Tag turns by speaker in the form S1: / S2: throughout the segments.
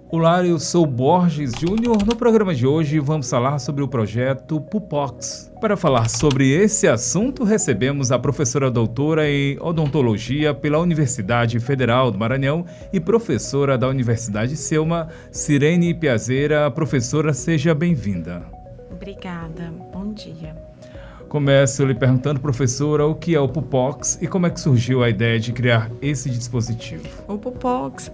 S1: Olá, eu sou Borges Júnior. No programa de hoje vamos falar sobre o projeto Pupox. Para falar sobre esse assunto, recebemos a professora doutora em odontologia pela Universidade Federal do Maranhão e professora da Universidade Selma, Cirene Piazeira. Professora, seja bem-vinda.
S2: Obrigada, bom dia.
S1: Começo lhe perguntando, professora, o que é o Pupox e como é que surgiu a ideia de criar esse dispositivo?
S2: O Pupox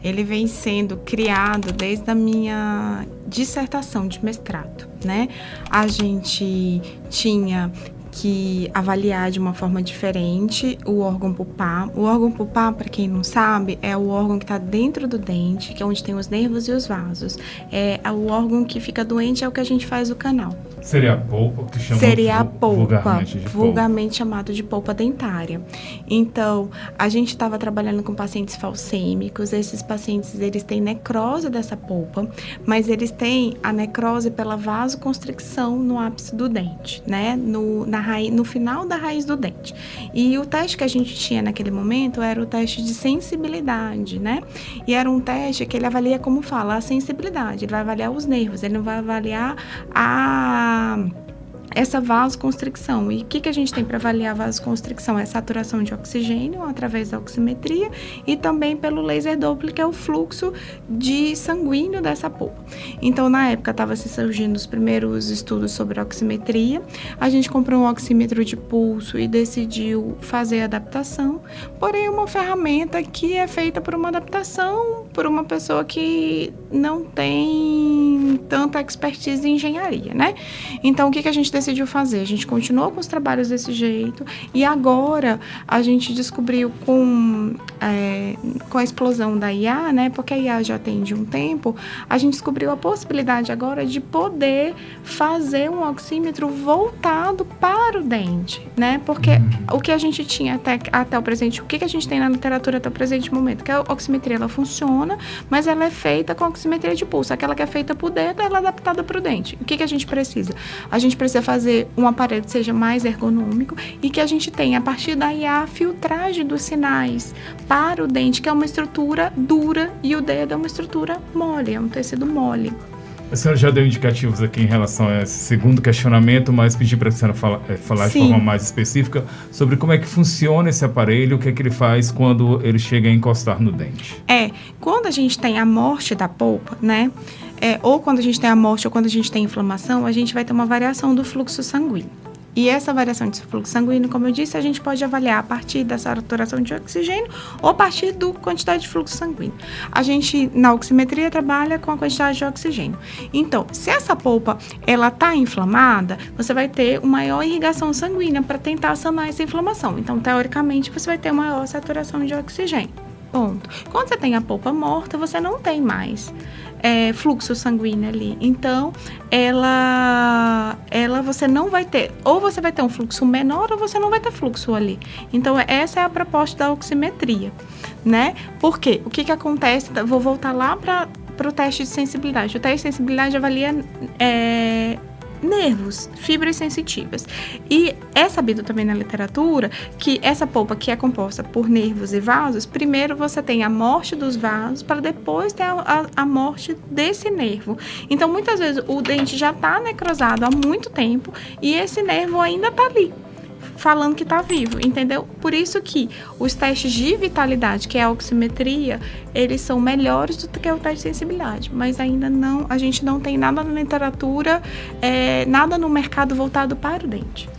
S2: ele vem sendo criado desde a minha dissertação de mestrado, né? A gente tinha que avaliar de uma forma diferente o órgão pulpar. O órgão pulpar, para quem não sabe, é o órgão que está dentro do dente, que é onde tem os nervos e os vasos. É o órgão que fica doente, é o que a gente faz o canal.
S1: Seria a polpa, que chama
S2: vulgarmente chamado de polpa dentária. Então, a gente estava trabalhando com pacientes falcêmicos. Esses pacientes, eles têm necrose dessa polpa, mas eles têm a necrose pela vasoconstricção no ápice do dente, né? No final da raiz do dente. E o teste que a gente tinha naquele momento era o teste de sensibilidade, né? E era um teste que ele avalia, como fala, a sensibilidade. Ele vai avaliar os nervos, ele não vai avaliar essa vasoconstricção. E o que a gente tem para avaliar a vasoconstricção? É a saturação de oxigênio através da oximetria e também pelo laser Doppler, que é o fluxo de sanguíneo dessa polpa. Então, na época, estava se surgindo os primeiros estudos sobre oximetria. A gente comprou um oxímetro de pulso e decidiu fazer a adaptação. Porém, é uma ferramenta que é feita por uma adaptação por uma pessoa que não tem tanta expertise em engenharia, né? Então, o que a gente decidiu fazer? A gente continuou com os trabalhos desse jeito e agora a gente descobriu com a explosão da IA, né? Porque a IA já tem de um tempo, a gente descobriu a possibilidade agora de poder fazer um oxímetro voltado para o dente, né? Porque o que a gente tinha até o presente, o que a gente tem na literatura até o presente momento? Que a oximetria, ela funciona, mas ela é feita com oximetria de pulso. Aquela que é feita por dedo, ela é adaptada para o dente. O que a gente precisa? A gente precisa fazer um aparelho que seja mais ergonômico e que a gente tenha, a partir daí, a filtragem dos sinais para o dente, que é uma estrutura dura, e o dedo é uma estrutura mole, é um tecido mole.
S1: A senhora já deu indicativos aqui em relação a esse segundo questionamento, mas pedi para a senhora falar de forma mais específica sobre como é que funciona esse aparelho, o que é que ele faz quando ele chega a encostar no dente.
S2: Quando a gente tem a morte da polpa, né? Ou quando a gente tem a morte ou quando a gente tem inflamação, a gente vai ter uma variação do fluxo sanguíneo. E essa variação de fluxo sanguíneo, como eu disse, a gente pode avaliar a partir da saturação de oxigênio ou a partir da quantidade de fluxo sanguíneo. A gente, na oximetria, trabalha com a quantidade de oxigênio. Então, se essa polpa ela está inflamada, você vai ter uma maior irrigação sanguínea para tentar sanar essa inflamação. Então, teoricamente, você vai ter uma maior saturação de oxigênio. Ponto. Quando você tem a polpa morta, você não tem mais fluxo sanguíneo ali. Então, você não vai ter, ou você vai ter um fluxo menor, ou você não vai ter fluxo ali. Então, essa é a proposta da oximetria, né? Por quê? O que acontece? Vou voltar lá para o teste de sensibilidade. O teste de sensibilidade avalia nervos, fibras sensitivas. E é sabido também na literatura que essa polpa, que é composta por nervos e vasos, primeiro você tem a morte dos vasos para depois ter a morte desse nervo. Então, muitas vezes o dente já está necrosado há muito tempo e esse nervo ainda está ali, falando que está vivo, entendeu? Por isso que os testes de vitalidade, que é a oximetria, eles são melhores do que o teste de sensibilidade, mas ainda não, a gente não tem nada na literatura, nada no mercado voltado para o dente.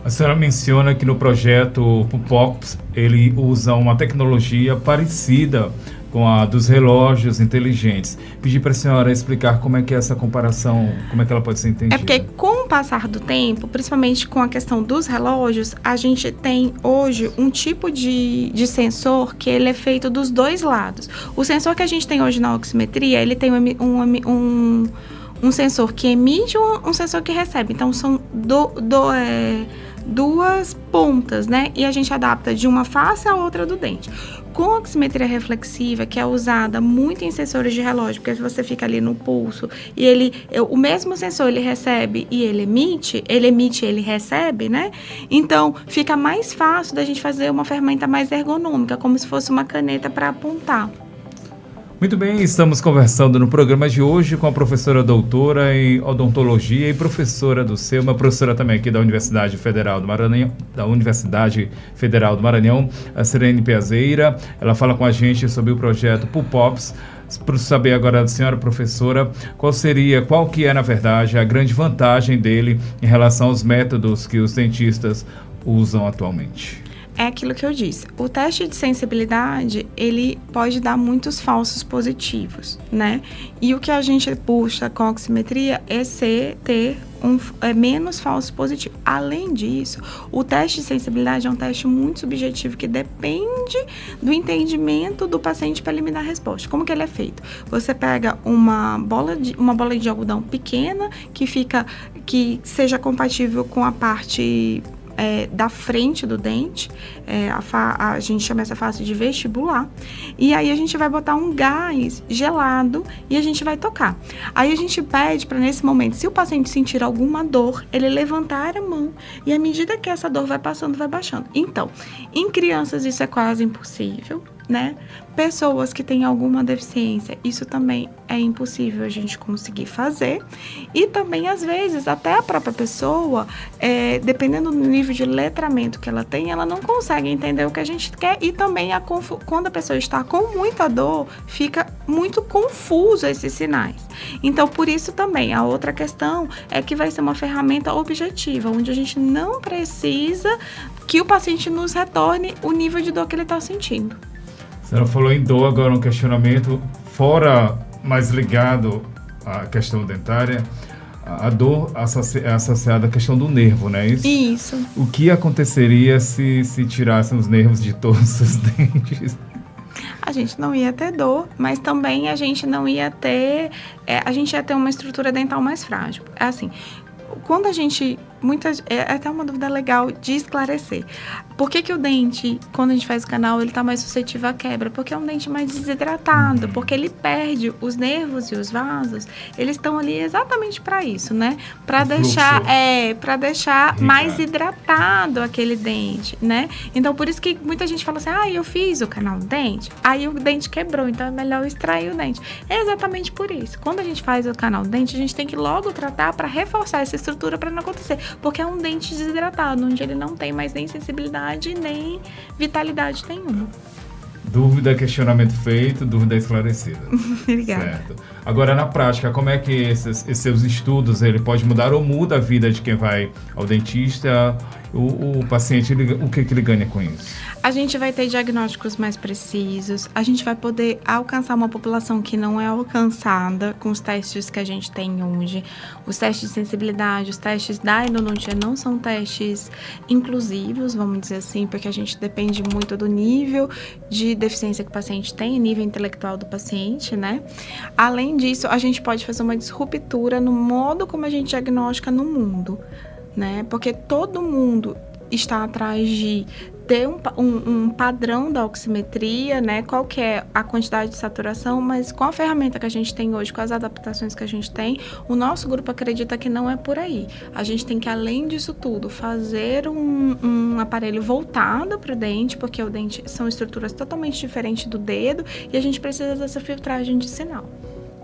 S1: A senhora menciona que no projeto Pupox ele usa uma tecnologia parecida com a dos relógios inteligentes. Pedi para a senhora explicar como é que é essa comparação, como é que ela pode ser entendida.
S2: É porque com o passar do tempo, principalmente com a questão dos relógios, a gente tem hoje um tipo de sensor que ele é feito dos dois lados. O sensor que a gente tem hoje na oximetria, ele tem um sensor que emite e um sensor que recebe. Então, são duas pontas, né? E a gente adapta de uma face à outra do dente. Com a oximetria reflexiva, que é usada muito em sensores de relógio, porque você fica ali no pulso e o mesmo sensor ele recebe e ele emite e ele recebe, né? Então, fica mais fácil da gente fazer uma ferramenta mais ergonômica, como se fosse uma caneta para apontar.
S1: Muito bem, estamos conversando no programa de hoje com a professora doutora em odontologia e professora do SEUMA, professora também aqui da Universidade Federal do Maranhão, a Sirene Piazeira. Ela fala com a gente sobre o projeto PUPOPS. Para saber agora da senhora professora, qual que é, na verdade, a grande vantagem dele em relação aos métodos que os dentistas usam atualmente?
S2: É aquilo que eu disse. O teste de sensibilidade, ele pode dar muitos falsos positivos, né? E o que a gente busca com a oximetria é ter menos falso positivo. Além disso, o teste de sensibilidade é um teste muito subjetivo que depende do entendimento do paciente para ele me dar a resposta. Como que ele é feito? Você pega uma bola de algodão pequena que seja compatível com a parte da frente do dente, a gente chama essa face de vestibular, e aí a gente vai botar um gás gelado e a gente vai tocar. Aí a gente pede para, nesse momento, se o paciente sentir alguma dor, ele levantar a mão e à medida que essa dor vai passando, vai baixando. Então, em crianças isso é quase impossível, né? Pessoas que têm alguma deficiência, isso também é impossível a gente conseguir fazer. E também, às vezes, até a própria pessoa, dependendo do nível de letramento que ela tem, ela não consegue entender o que a gente quer. E também, quando a pessoa está com muita dor, fica muito confuso esses sinais. Então, por isso também, a outra questão é que vai ser uma ferramenta objetiva, onde a gente não precisa que o paciente nos retorne o nível de dor que ele está sentindo.
S1: A senhora falou em dor, agora um questionamento fora, mais ligado à questão dentária. A dor é associada à questão do nervo, não é isso?
S2: Isso.
S1: O que aconteceria se tirassem os nervos de todos os dentes?
S2: A gente não ia ter dor, mas também a gente não ia ter... a gente ia ter uma estrutura dental mais frágil. É assim, quando a gente... é até uma dúvida legal de esclarecer. Por que o dente, quando a gente faz o canal, ele está mais suscetível à quebra? Porque é um dente mais desidratado, porque ele perde os nervos e os vasos, eles estão ali exatamente para isso, né? Para deixar mais hidratado aquele dente, né? Então, por isso que muita gente fala assim, eu fiz o canal do dente, aí o dente quebrou, então é melhor extrair o dente. É exatamente por isso. Quando a gente faz o canal do dente, a gente tem que logo tratar para reforçar essa estrutura para não acontecer, porque é um dente desidratado, onde ele não tem mais nem sensibilidade, nem vitalidade nenhuma.
S1: Dúvida, questionamento feito, dúvida esclarecida.
S2: Obrigada.
S1: Certo. Agora, na prática, como é que esses seus estudos, ele pode mudar ou muda a vida de quem vai ao dentista? O paciente, o que ele ganha com isso?
S2: A gente vai ter diagnósticos mais precisos, a gente vai poder alcançar uma população que não é alcançada com os testes que a gente tem hoje. Os testes de sensibilidade, os testes da endodontia não são testes inclusivos, vamos dizer assim, porque a gente depende muito do nível de deficiência que o paciente tem, nível intelectual do paciente, né? Além disso, a gente pode fazer uma disruptura no modo como a gente diagnostica no mundo, né? Porque todo mundo está atrás de ter um padrão da oximetria, né? Qual que é a quantidade de saturação, mas com a ferramenta que a gente tem hoje, com as adaptações que a gente tem, o nosso grupo acredita que não é por aí. A gente tem que, além disso tudo, fazer um aparelho voltado para o dente, porque o dente são estruturas totalmente diferentes do dedo, e a gente precisa dessa filtragem de sinal.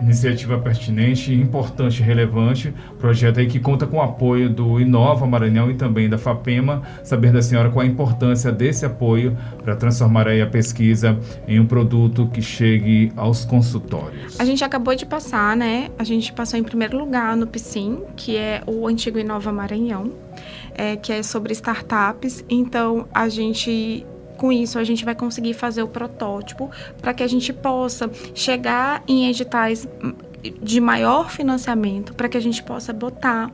S1: Iniciativa pertinente, importante e relevante, projeto aí que conta com o apoio do Inova Maranhão e também da FAPEMA. Saber da senhora qual a importância desse apoio para transformar aí a pesquisa em um produto que chegue aos consultórios.
S2: A gente acabou de passar, né? A gente passou em primeiro lugar no PSIM, que é o antigo Inova Maranhão, que é sobre startups. Então, com isso, a gente vai conseguir fazer o protótipo para que a gente possa chegar em editais de maior financiamento, para que a gente possa botar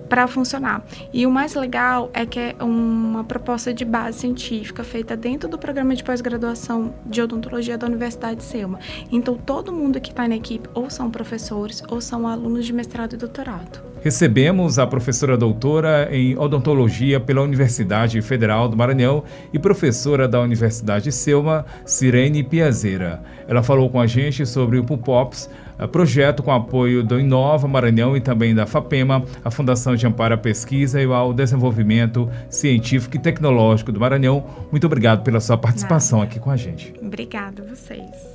S2: para funcionar. E o mais legal é que é uma proposta de base científica feita dentro do programa de pós-graduação de odontologia da Universidade SEUMA. Então, todo mundo que está na equipe ou são professores ou são alunos de mestrado e doutorado.
S1: Recebemos a professora doutora em odontologia pela Universidade Federal do Maranhão e professora da Universidade SEUMA, Sirene Piazeira. Ela falou com a gente sobre o PUPOPS, projeto com apoio do Inova Maranhão e também da FAPEMA, a Fundação de Amparo à Pesquisa e ao Desenvolvimento Científico e Tecnológico do Maranhão. Muito obrigado pela sua participação aqui com a gente.
S2: Obrigada a vocês.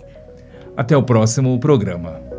S1: Até o próximo programa.